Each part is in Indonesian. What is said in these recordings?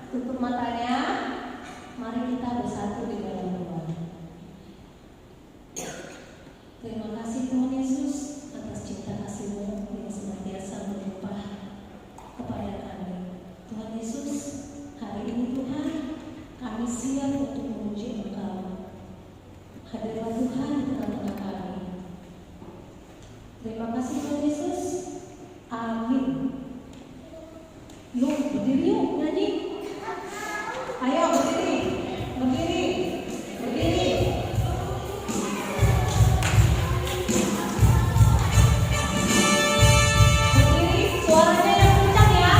Tutup matanya. Mari kita bersatu di dalam doa. Terima kasih Tuhan Yesus atas cinta kasih-Mu yang senantiasa melimpah kepada kami. Tuhan Yesus, hari ini Tuhan, kami siap untuk memuji Engkau. Hadirlah Tuhan di tengah-tengah kami. Terima kasih Tuhan Yesus. Amin. Yuk, berdiri yuk, nyanyi. Ayo berdiri, berdiri, berdiri. Berdiri, suaranya yang kencang ya.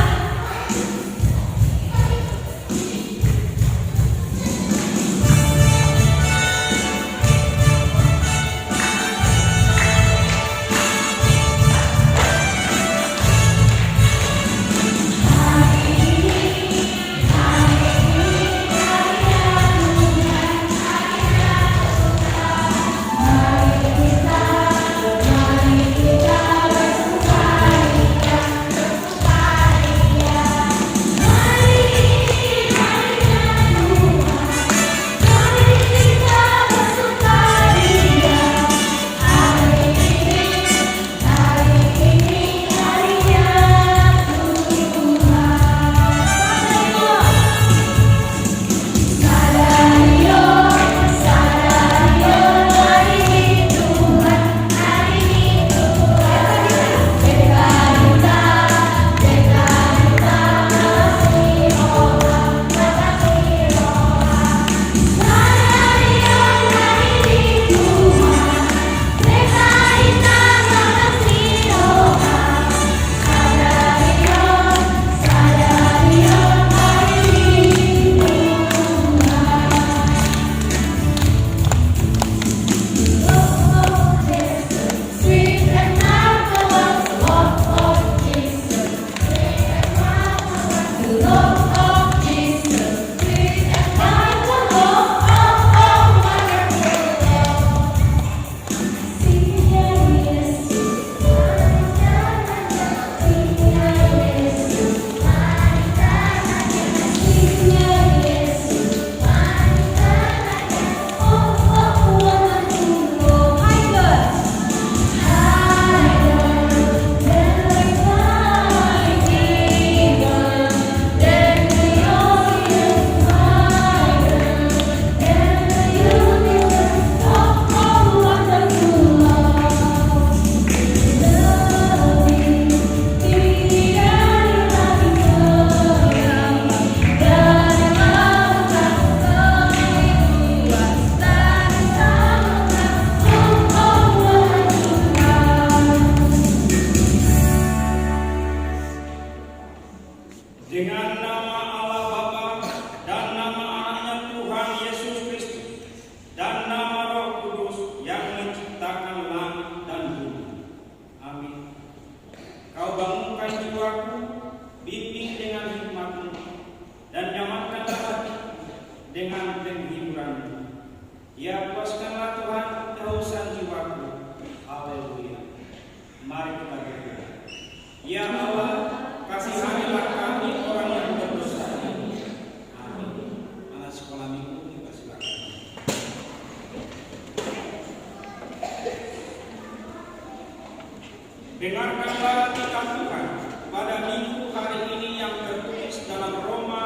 Dengarkanlah firman Tuhan pada minggu hari ini yang tertulis dalam Roma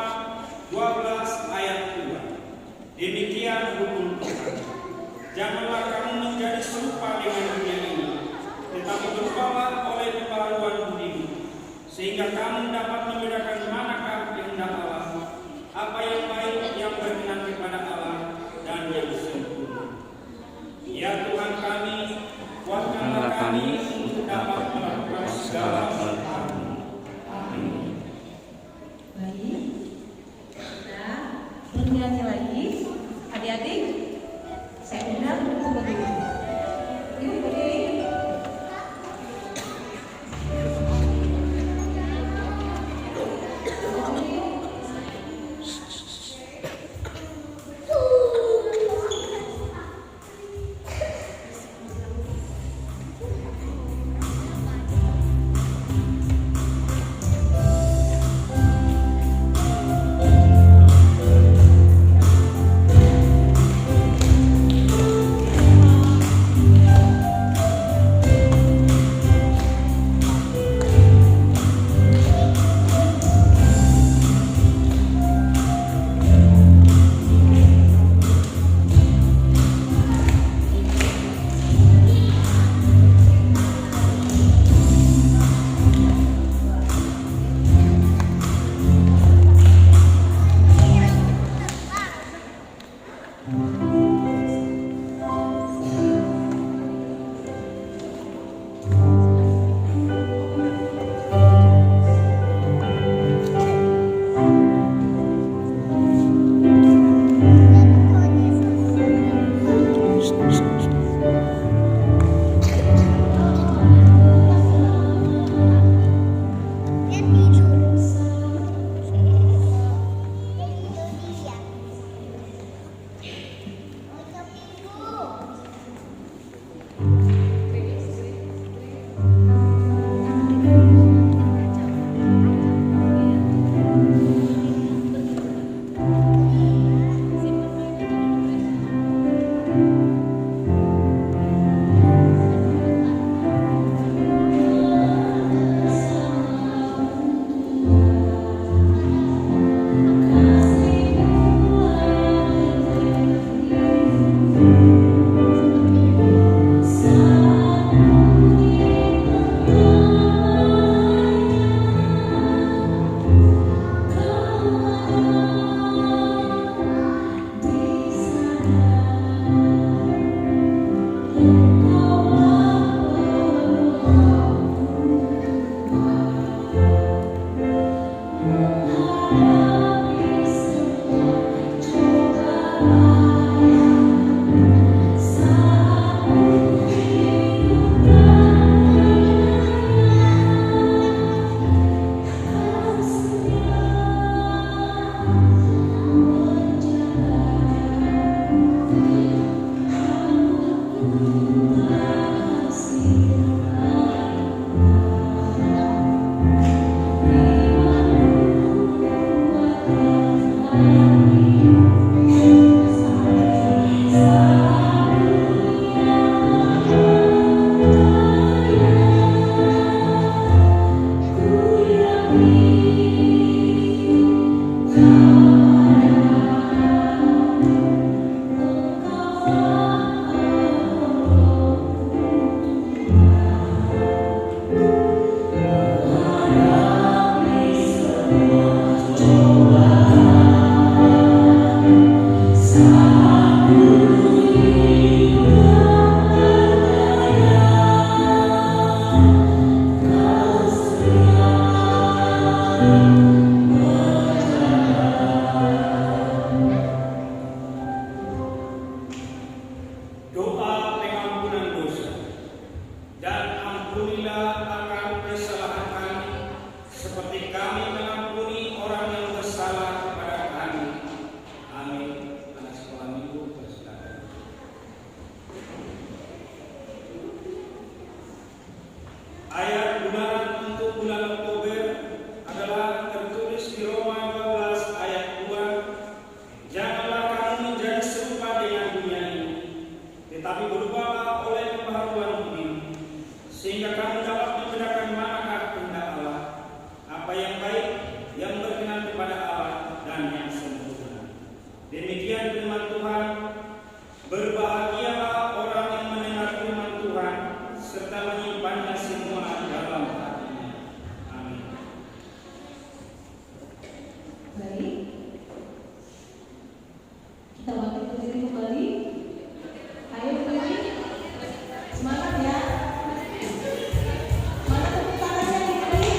12 ayat 2. Demikian hukum Tuhan. Janganlah kamu menjadi serupa dengan dunia ini, tetapi berubahlah oleh pembaharuan budimu, sehingga kamu dapat membedakan manakah kehendak Allah, apa yang baik, yang berkenan kepada Allah, dan yang sempurna. Ya Tuhan kami, kuatkanlah kami untuk dapat melakukan segala hal. Amin. Baik, kita bernyanyi lagi. Adik-adik, saya undang untuk berdiri. Yuk berdiri. Demikian firman Tuhan. Berbahagialah orang yang mendengar firman Tuhan serta menyimpannya semua dalam hatinya. Amin. Baik, kita bangkit berdiri kembali. Ayo berdiri, semangat ya. Mana tepuk tangannya diberi.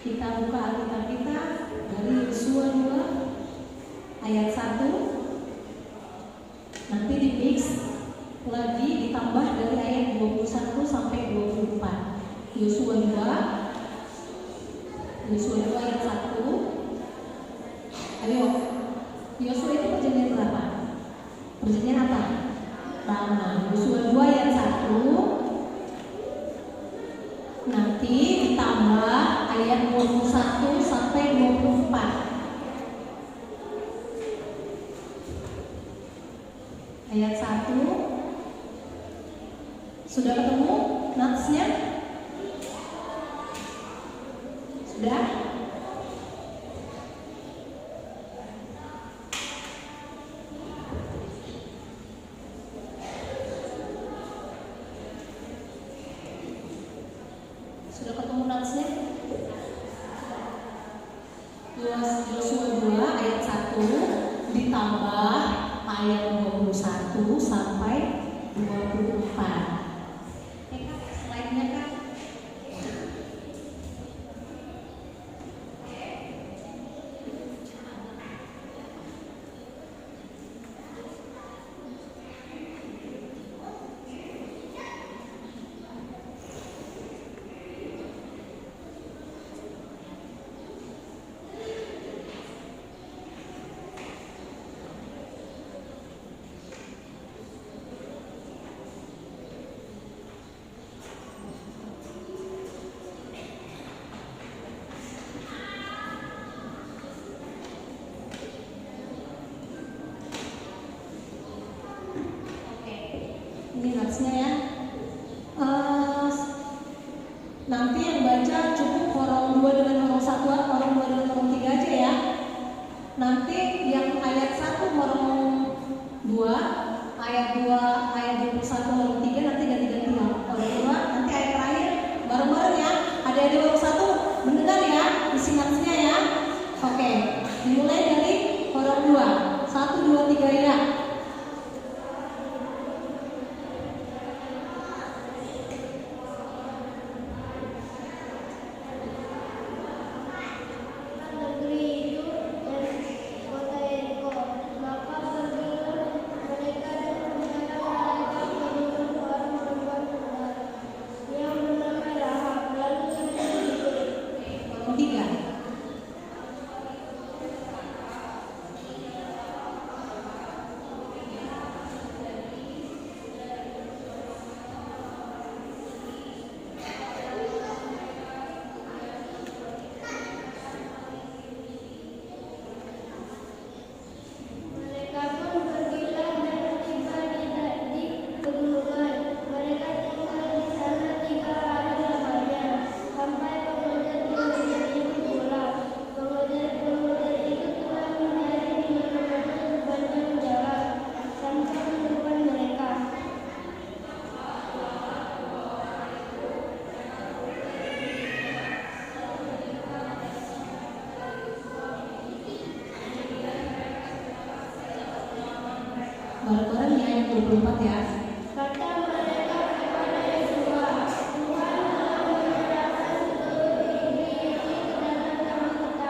Kita buka Alkitab kita dari Yosua 2 ayat 1. Nanti di mix lagi ditambah dari ayat 21 sampai 24. Yosua 2 ayat 1. Ayo, Yosua itu perjanjian berapa? Perjanjian apa? Lama. Yosua 2 ayat 1. Nanti ditambah ayat 21 sampai 24. Ayat 1. Sudah ketemu natsnya? Sudah? Sudah ketemu natsnya? Yosua 2 ayat 1 ditambah ayat 21 sampai 24. Slide-nya Kak. Ini natsnya ya. Nanti yang baca cukup orang 2 dengan orang 1, orang 2 dengan orang 3 aja ya. Nanti yang ayat 1 orang 2, ayat 2, ayat 21 orang 3 nanti ganti-ganti ya. Orang 2 nanti ayat terakhir bareng-bareng ya. Adik-adik orang 1 mendengar ya isi natsnya ya. Oke, dimulai dari orang 2. 1, 2, 3 ya. Bareng-bareng di ayat 24 ya. Kata mereka kepada Yosua, Tuhan telah menyerahkan seluruh negeri ini ke dalam tangan kita,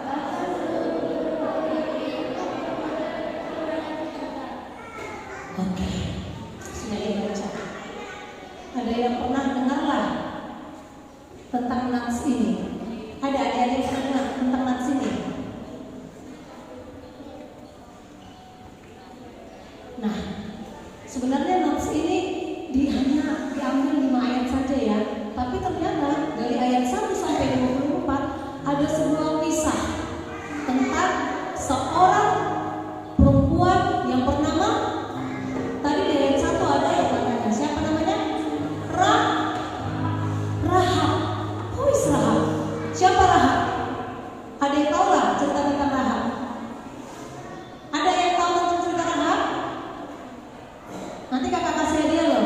bahkan seluruh negeri itu kepada kita. Oke, sudah dibaca. Ada yang pernah dengarlah tentang nats ini? Ada adik-adik yang pernah dengar tentang nats ini? Nah, sebenarnya nats ini hanya diambil 5 ayat saja ya. Tapi ternyata dari ayat 1 sampai 24 ada sebuah kisah tentang seorang perempuan yang bernama, tadi di ayat 1 ada yang katanya, siapa namanya? Rahab. Who is Rahab? Siapa Rahab? Ada yang tahu lah cerita tentang Rahab? Ada yang tahu tentang cerita Rahab? Nanti kakak kasih hadiah loh.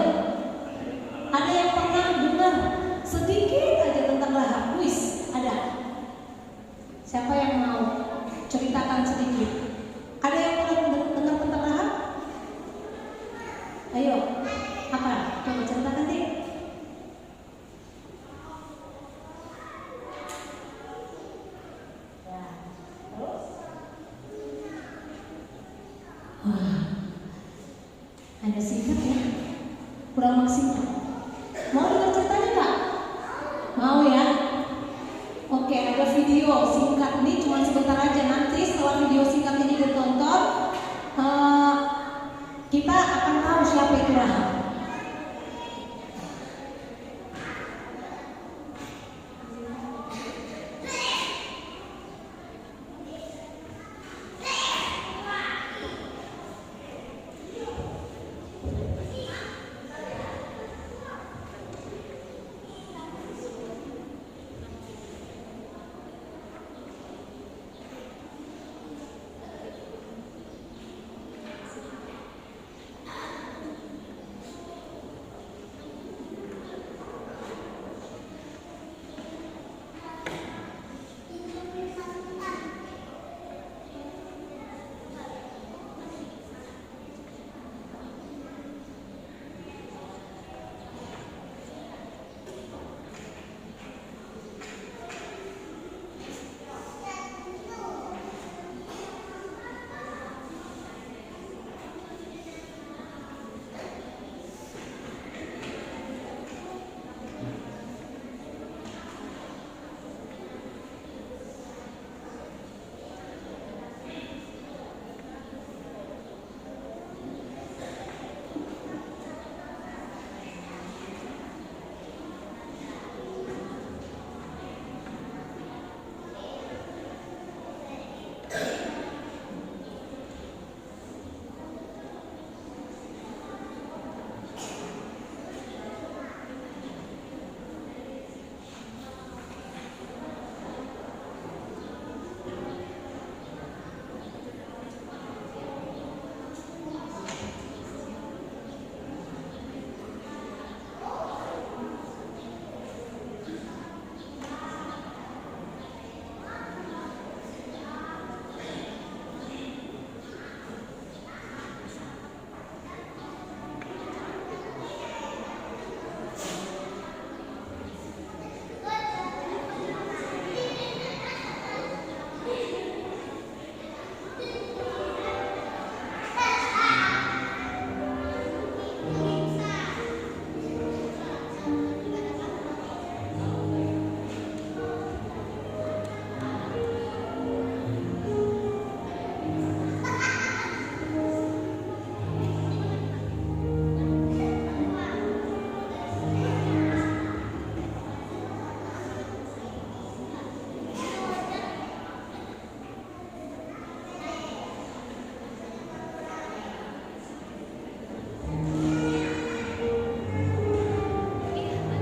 Ada yang pernah dengar sedikit aja tentang Rahab? Wis, ada. Siapa yang mau ceritakan sedikit? Ada yang pernah dengar tentang Rahab? Ayo, apa? Coba ceritakan deh. Hanya singkat ya, kurang maksimal. Mau dengar ceritanya nggak? Mau ya? Oke, ada video singkat nih, cuma sebentar aja. Nanti setelah video singkat ini ditonton, kita akan tahu siapa itu Rahab.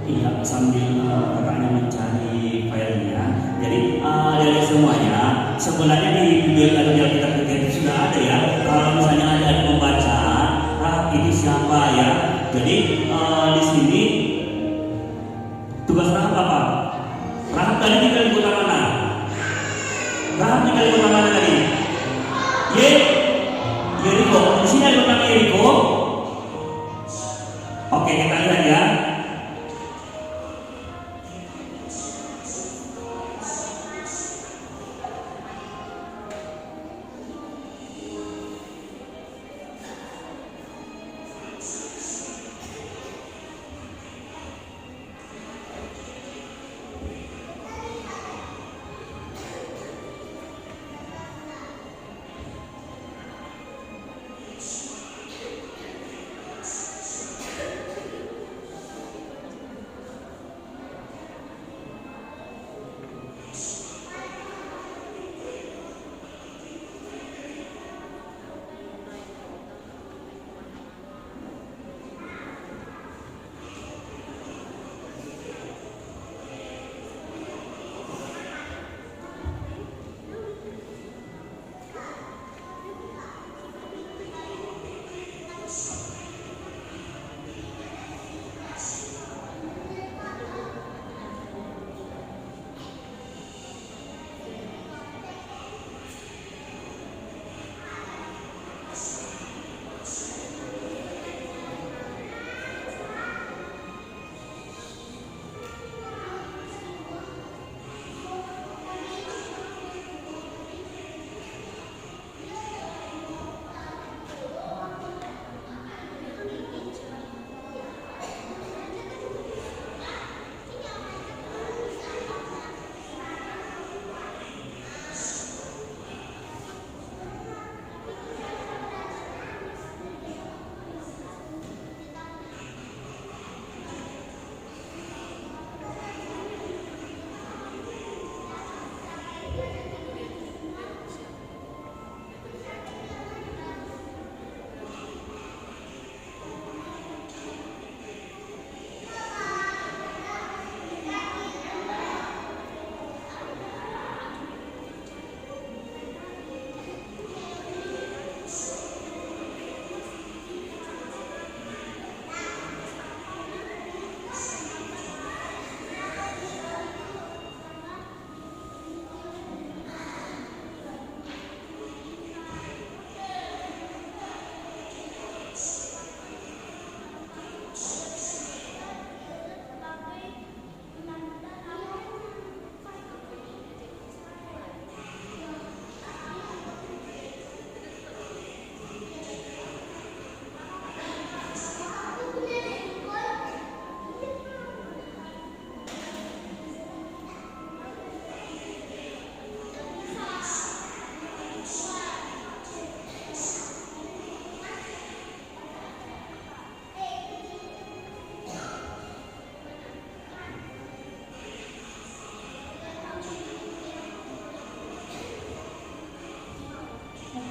Iya, sambil kakaknya mencari filenya. Jadi dari semuanya sebenarnya di video Alkitab kita itu sudah ada ya. Kalau misalnya ada yang membaca, Rahab ini siapa ya? Jadi di sini tugas Rahab apa? Rahab tadi tinggal di kota mana? Rahab tinggal di kota mana tadi? Yeriko. Di sini ada kota Yeriko. Oke, kita lihat ya.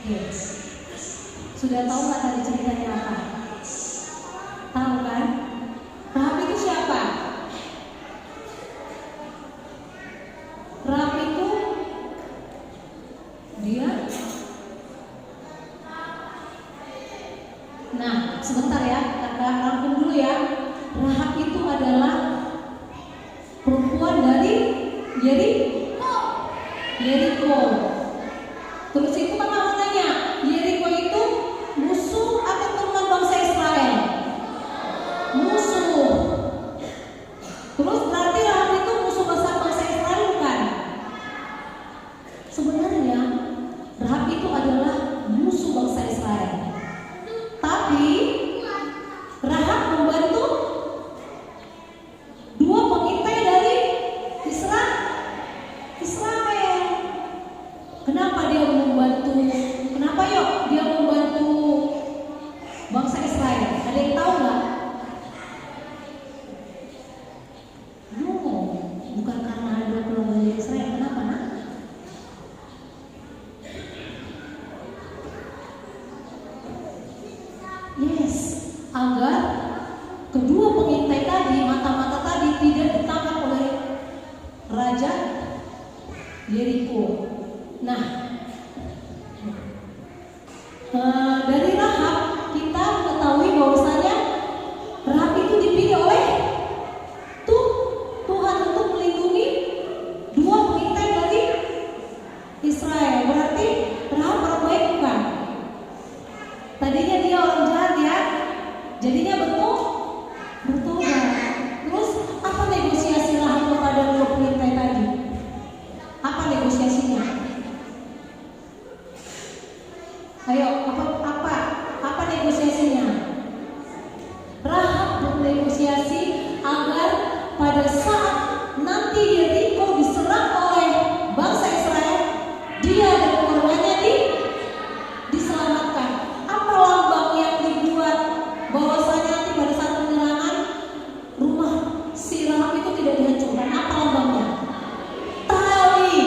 Yes. Sudah tahu nggak tadi ceritanya apa? Tahu kan? Rahab itu siapa? Rahab itu dia. Nah, sebentar ya, kita rangkum dulu ya. Rahab itu adalah perempuan dari Yeriko. Terus itu kan mau nanya, Yeriko itu musuh atau teman bangsa Israel? Musuh. Terus berarti Rahab itu musuh bangsa Israel bukan? Sebenarnya Rahab itu adalah musuh bangsa Israel. Tapi Rahab membantu dua pengintai dari Israel. Kenapa dia membantu? Kenapa yuk dia membantu bangsa Israel? Ada yang tahu nggak? No, bukan karena ada keluarga Israel. Kenapa nak? Yes, agar kedua pengintai tadi, mata-mata tadi tidak ditangkap oleh Raja Yeriko. Nah, dari Rahab kita mengetahui bahwasanya Rahab itu dipilih oleh Tuhan untuk melindungi dua pengintai dari Israel. Berarti Rahab orang baik bukan? Tadinya dia orang jahat ya, jadinya bertobat. Terus apa negosiasi Rahab kepada dua pengintai tadi? Apa negosiasinya? Ayo, apa negosiasinya? Rahab bernegosiasi agar pada saat nanti Yeriko diserang oleh bangsa Israel, dia dan keluarganya diselamatkan. Apa lambang yang dibuat bahwasanya nanti pada saat penyerangan rumah si Rahab itu tidak dihancurkan? Apa lambangnya? Tali.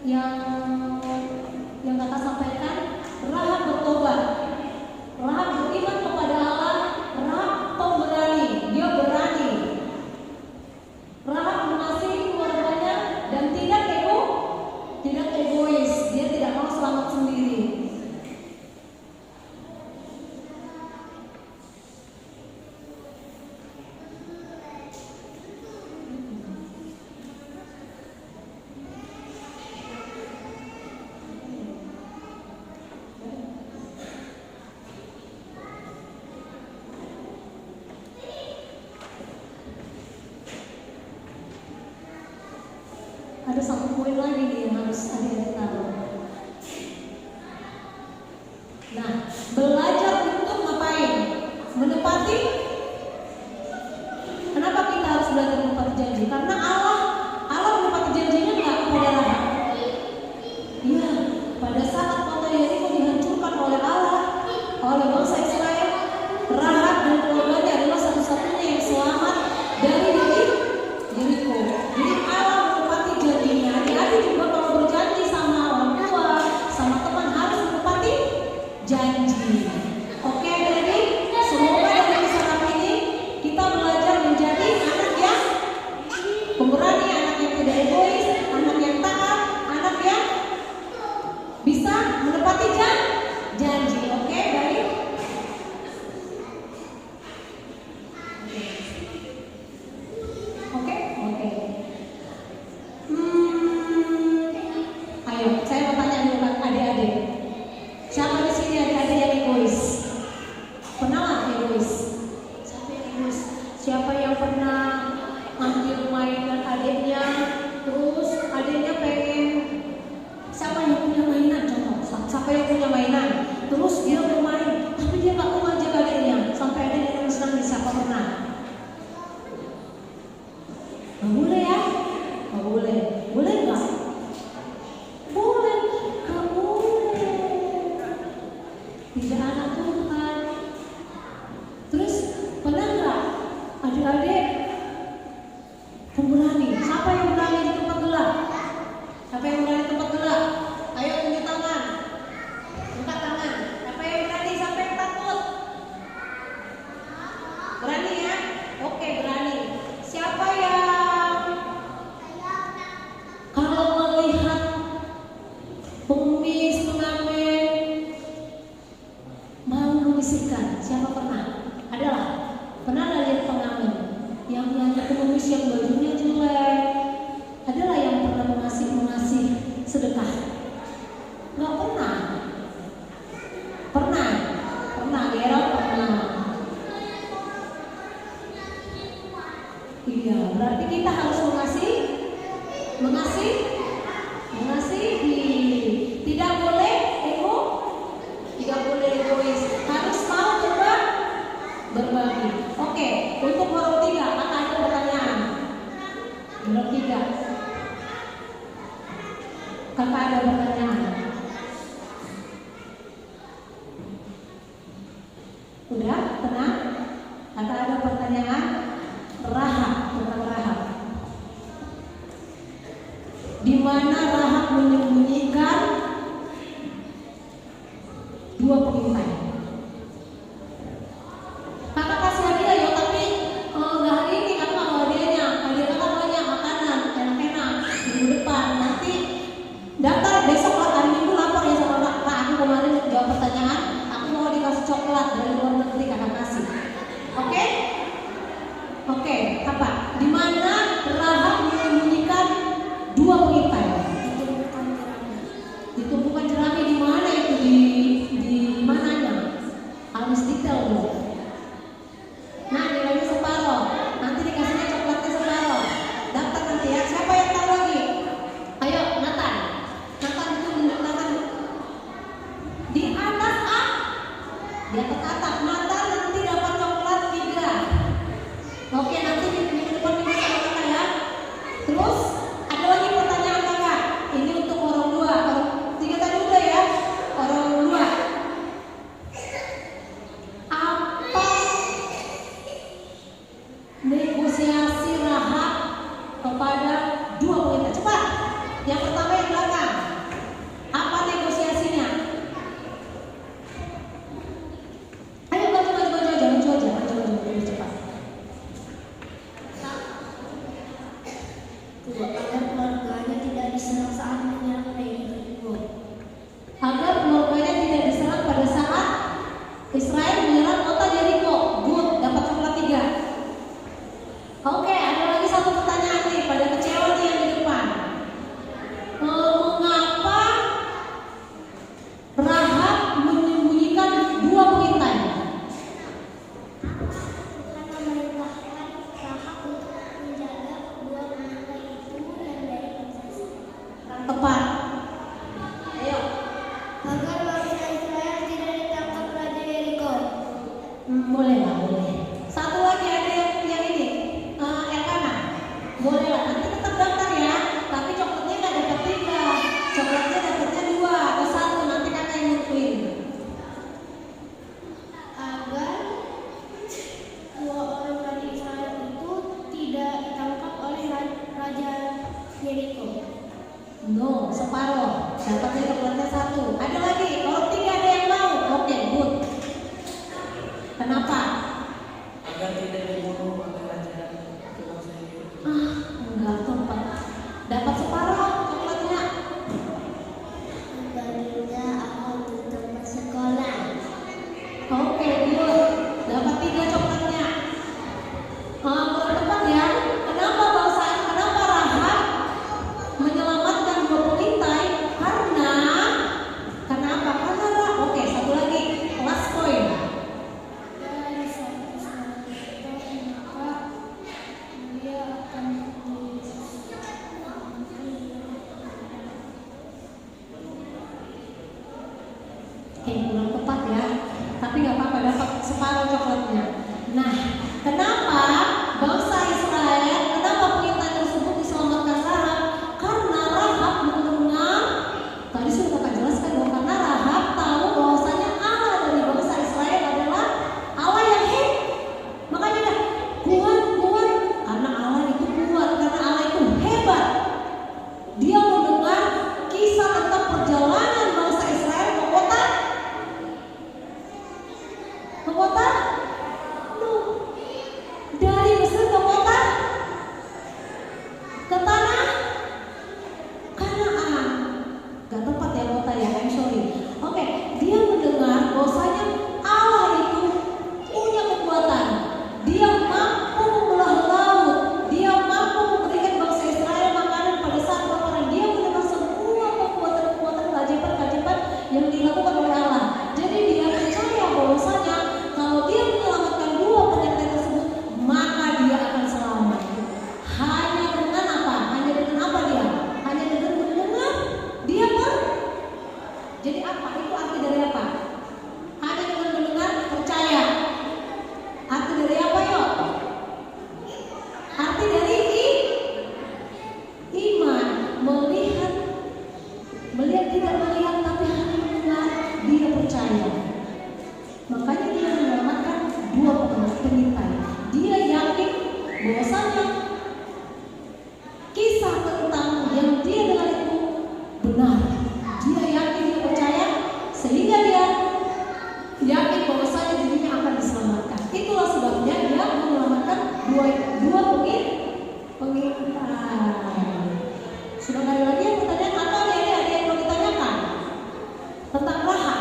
yang kakak sampaikan, Rahab bertobat, Rahab beriman kepada Allah, Rahab pemberani, dia berani. Rahab mengasihi keluarganya dan tidak egois, dia tidak mau selamat sendiri. Ada satu poin lagi nih yang harus adik-adik tahu. Nah, belajar untuk ngapain? Menepati. Kenapa kita harus belajar menepati janji? Karena Allah menepati janjinya nggak kepada Rahab. Iya, pada saat kota Yeriko dihancurkan oleh Allah, oleh bangsa Israel, Rahab dan keluarganya adalah satu-satunya yang selamat dari Yeriko. Jadi Allah menepati janjinya. Adik-adik juga kalau berjanji sama orang tua, sama teman harus menepati janji. Oke, jadi semoga dari saat ini kita belajar menjadi anak yang pemberani, anak yang tidak egois, anak yang taat, anak yang bisa menepati janji. Oke, baik. Oke. Ayo, saya mau tanya dulu adik-adik. Siapa di sini adik-adik yang egois? Pernah nggak egois? Siapa yang egois? Siapa yang pernah ngambil mainan adiknya, terus adiknya pengen? Siapa yang punya mainan? Contoh, siapa yang punya mainan? Terus dia mau main, tapi dia nggak mau ngajak adiknya, sampai adiknya nangis-nangis. Siapa pernah? Nggak boleh ya? Nggak boleh. Boleh nggak? Boleh. Nggak boleh. Tidak anak Tuhan. Terus pernah nggak adik-adik pemberani? Siapa yang berani di tempat gelap? Siapa yang berani di tempat gelap? Ayo tunjuk tangan. Angkat tangan. Siapa yang berani sampai yang takut? Berani ya? Oke, berani. Siapa yang kalau melihat pengemis, pengamen mau membisikkan? Siapa pernah? Adalah pernah lihat pengamen yang pengemis yang bajunya jelek? Adalah yang pernah mengasih sedekah? Nggak pernah. Pernah, Gera pernah. Iya, berarti kita harus mengasihi. Tidak boleh egois. Harus mau berbagi. Oke, untuk orang tiga, maka ada pertanyaan. Orang tiga, kakak ada pertanyaan. Udah, tenang. Kakak ada pertanyaan. Tentang Rahab. Di mana Rahab menyembunyikan dua pengintai. Kakak kasih hadiah ya, tapi nggak hari ini kakak nggak mau hadiahnya. Hadiah kakak banyak, makanan enak-enak minggu depan. Nanti daftar besok lah, hari Minggu lapor ya sama Pak. Aku kemarin jawab pertanyaan, aku mau dikasih coklat dari luar negeri, kakak kasih. Oke, apa? Di mana Rahab menyembunyikan dua pengintai? Ditumpukan jerami di mana itu? Di mananya? Harus detail dulu. Nah, nilainya separoh. Nanti dikasihnya coklatnya separoh. Daftar nanti ya. Siapa yang tahu lagi? Ayo, Nathan itu menunjukkan di atas di atas atap. Nathan nanti dapat coklat 3. Oke, nanti di minggu depan kita sama ya. Terus ada lagi pertanyaan kakak. Ini untuk orang 2. Orang 3 tadi udah ya. Orang 2. Apa negosiasi Rahab kepada dua pengintai? Cepat. Yang pertama yang belakang. agar keluarganya tidak diserang saat menyerang Yeriko. Agar keluarganya tidak diserang pada saat Israel menyerang kota Yeriko. Good, dapat coklat 3. Oke, ada lagi satu pertanyaan nih, pada kecewa nih yang di depan. Mengapa Rahab menyembunyikan 2 pengintai? Tuhan memerintahkan Rahab untuk menjaga 2 pengintai itu yang dari bangsa Israel. Tepat. Ayo. Agar bangsa Israel tidak ditangkap Raja Yeriko. Boleh lah, boleh. Satu lagi ada yang ini, Elkana. Boleh lah, nanti tetap daftar ya. Tapi coklatnya nggak dapat 3, coklatnya dapatnya 2 atau 1. Nanti kakak yang nentuin. Agar 2 orang Raja Israel itu tidak ditangkap oleh Raja Yeriko. No, separuh. Dapatnya coklatnya 1. Ada lagi, kalau 3 ada yang mau. Oke, good. Kenapa? Agar tidak dibunuh oleh raja bangsa Yeriko. Enggak tempat. Dapat separuh coklatnya. Agar juga aku tetap sekolah. Oke, good. Dapat 3 coklatnya. Kurang tepat ya. Kenapa Rahab menyelamatkan 2 pengintai? Kenapa? Oke, satu lagi. Last point. Dari satu maka dia akan Kurang tepat ya. Tapi nggak apa-apa, dapat separuh coklatnya. Nah, kenapa bangsa Israel, kenapa pengintai tersebut diselamatkan Rahab? Karena Rahab mendengar, tadi sudah kakak jelaskan bahwa karena Rahab tahu bahwasanya Allah dari bangsa Israel adalah Allah yang hebat. Makanya dia kuat, karena Allah itu kuat, karena Allah itu hebat. Dia mendengar kisah tentang perjalanan bangsa Israel ke kota Nuh. Dari Mesir ke kota, ke tanah Kanaan. Gak tepat ya kota ya, I'm sorry. Oke, dia mendengar bahwasanya Allah itu punya kekuatan. Dia mampu membelah laut. Dia mampu memberikan bangsa Israel makanan pada saat kelaparan. Dia mendengar semua kekuatan-kekuatan keajaiban yang dilakukan oleh Allah. Jadi dia percaya bahwasanya kalau dia menyelamatkan 2 pengintai tersebut, maka dia akan selamat. Hanya dengan apa? Hanya dengan apa dia? Hanya dengan mendengar dia Jadi apa? Itu arti dari apa? Hanya dengan mendengar percaya. Arti dari apa yuk? Arti dari iman. Melihat tidak melihat tapi hanya mendengar, dia percaya. Makanya dia menyelamatkan 2 pengintai. Dia yakin bahwasanya kisah tentang yang dia dengar itu benar. Dia yakin, dia percaya, sehingga dia yakin bahwasanya dirinya akan diselamatkan. Itulah sebabnya dia menyelamatkan 2 pengintai. Sudah kali lagi yang pertanyaan atau ada yang mau ditanyakan tentang Rahab?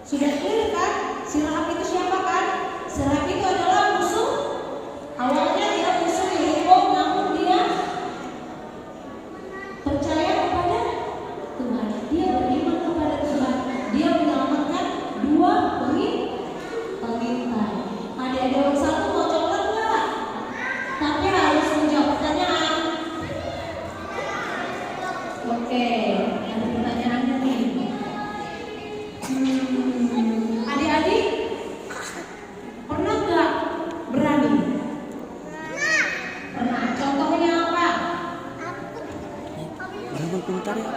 Sudah clear kan? Si Rahab itu siapa kan? Si Rahab itu adalah musuh. Awalnya dia musuh Yeriko, namun dia percaya kepada Tuhan. Dia beriman kepada Tuhan. Dia menyelamatkan 2 pengintai. Ada orang satu mau coklat nggak? Tapi harus menjawab pertanyaan. Oke, ada pertanyaannya nih. Adik-adik, pernah nggak berani? Pernah. Contohnya apa? Bangun pintar ya.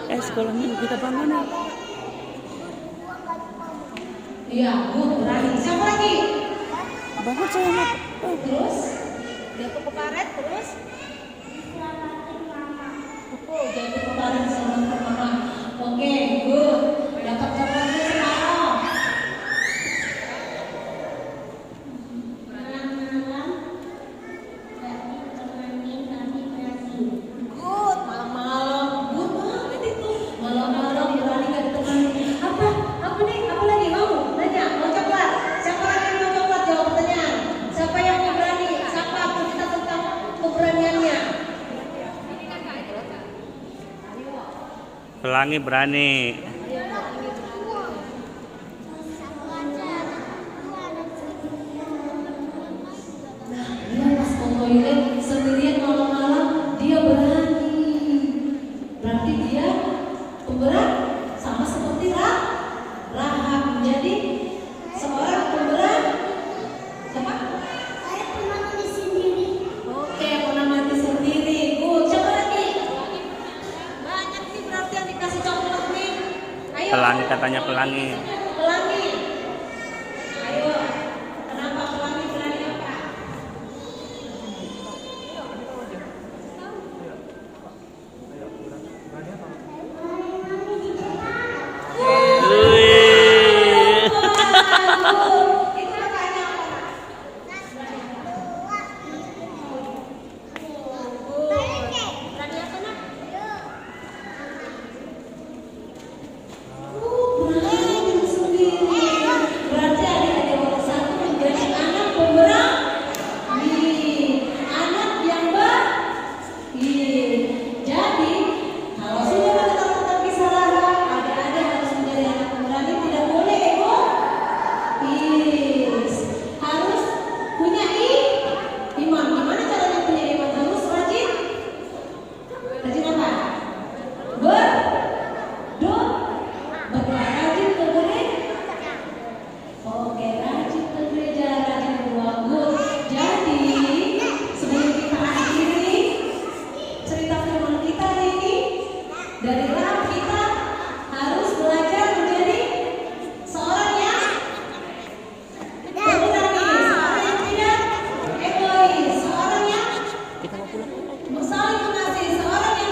Ayo, sekolahnya kita bangun ya. Iya, berani. Siapa lagi? Bangun saya mak. Terus? Dia ke karet, terus? Jadi kemarin sama mama. Oke, good. Dapat coklatnya separuh. Malam-malam kami temani kami Pelangi berani. Nah, dia pas ke toilet sendirian malam-malam, dia berani. Berarti dia pemberani sama seperti Rahab menjadi seorang pemberani. Siapa? Saya pernah mandi sendiri. Oke, pernah mati sendiri. Coba lagi. Banyak nih berarti yang dikasih coklat nih. Ayo. Pelangi katanya pelangi. Pelangi. Ayo. Kenapa pelangi berani apa? Wih. Itu makanya apa? Berani apa nak? Berani sendiri. Berarti adik-adik nomor satu menjadi anak pemberani, anak yang jadi kalau sudah mengetahui kisah Rahab, adik-adik harus menjadi anak pemberani, tidak boleh egois. Harus punya iman. Gimana caranya punya iman? Harus rajin. Rajin apa? Berdoa. Rajin ke gereja. Oke, rajin ke gereja, rajin berdoa. Good. Jadi sebelum kita akhiri cerita firman kita hari ini, dari Rahab kita harus belajar menjadi seorang yang pemberani, seorang yang tidak egois, seorang yang saling mengasihi, seorang yang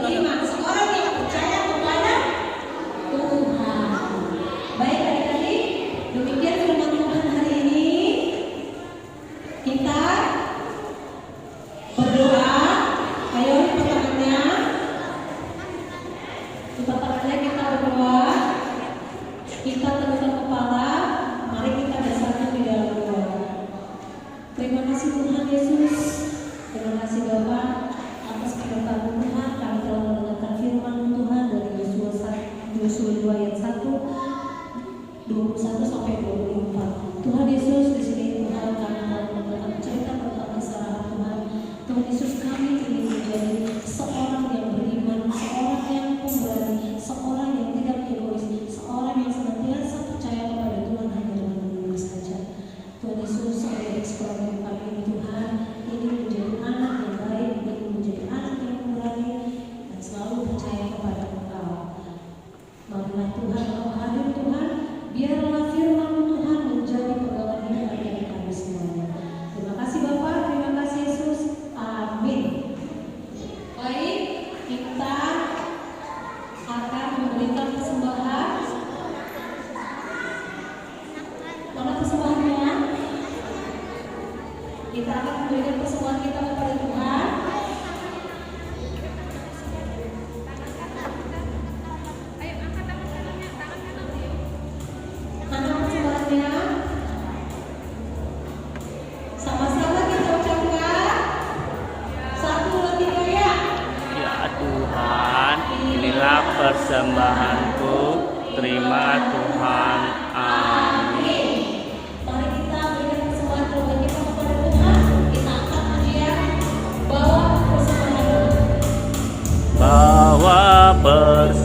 beriman, seorang yang percaya kepada Tuhan. Baik adik-adik, demikian firman Tuhan hari ini. Kita berdoa. Ayo lipat tangannya. Lipat tangannya, kita berdoa. Kita tundukkan kepala. Mari kita bersatu di dalam doa. Terima kasih Tuhan Yesus. Terima kasih Bapak atas penyertaan Tuhan. Kami telah mendengarkan firman Tuhan dari Yosua 2 ayat 1, 21 sampai 24. Tuhan Yesus, di sini Tuhan kami telah mendengarkan cerita tentang kisah Rahab Tuhan. Tuhan Yesus, kami ingin menjadi seorang yang beriman, seorang yang pemberani, seorang yang tidak egois, seorang yang senantiasa percaya kepada Tuhan hanya dengan benar saja. Tuhan Yesus, sebagai eksperimen kami ini Tuhan, ini menjadi anak yang baik, ini menjadi anak yang pemberani dan selalu percaya kepada Engkau. Marilah Tuhan, Engkau hadir Tuhan, biarlah firman Tuhan menjadi pegangan hidup bagi kami semuanya. Terima kasih Bapak, terima kasih Yesus, amin. Baik, kita akan memberikan persembahan. Mana persembahannya? Kita akan memberikan persembahan kita kepada Tuhan. Mana persembahannya? Sama-sama kita ucapkan 1, 2, 3 ya. Ya Tuhan, inilah persembahanku. Terima Tuhan. Amin. Mari kita berikan persembahan keluarga kita kepada Tuhan. Kita angkat pujian, bawa persembahan. Bawa persembahan